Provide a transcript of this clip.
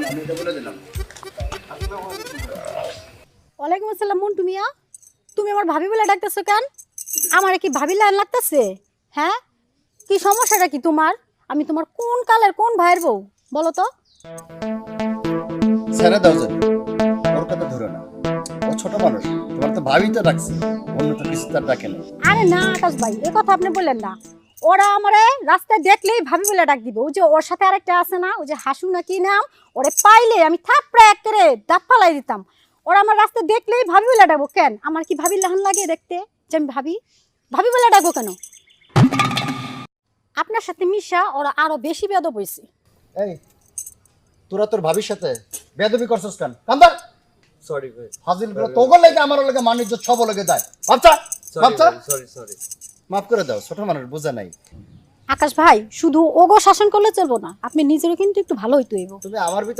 আমি এটা বলে দিলাম। ওয়ালাইকুম আসসালাম মন্টু মিয়া, তুমি আমার ভাবি বলে ডাকতেছো কেন? আমার কি ভাবি লাইন লাগতেছে? হ্যাঁ, কি সমস্যাটা কি তোমার? আমি তোমার কোন কালের কোন ভাইয়ের বউ বলো তো? ছেড়ে দাও যে, ওর কথা ধরো না, ও ছোট মানুষ, তোমার তো ভাবি তো ডাকছে, অন্য তো কিছু তার ডাকে না। আরে না আকাশ ভাই, এ কথা আপনি বললেন না। ওরা আমারে রাস্তায় দেখলেই ভাবি বলে ডাক দিবে। ওই যে ওর সাথে আরেকটা আছে না, ওই যে হাসু না কি নাম, ওরে পাইলে আমি থাপড়ে একেরে দাঁত ফালাই দিতাম। ওরা আমার রাস্তায় দেখলেই ভাবি বলে ডাকবো কেন? আমার কি ভাবির লাহান লাগে দেখতে যে আমি ভাবি ভাবি বলে ডাকবো কেন? আপনার সাথে মিশা ওরা আরো বেশি বেয়াদব হইছে। এই, তোরা তোর ভাবির সাথে বেয়াদবি করছস কেন? কান্দার সরি ভাই, ফাজিল গুলো তোগো লাগে আমার লাগে মানিজ্য ছব লাগে যায়। বাচ্চা বাচ্চা, সরি। মাফ করে দাও, ছোট মানুষ বোঝা নাই। আকাশ ভাই, শুধু ওগো শাসন করলে চলবো না, আপনি নিজেরও কিন্তু একটু ভালো হইতে হইব। তুমি আমার ভিতরে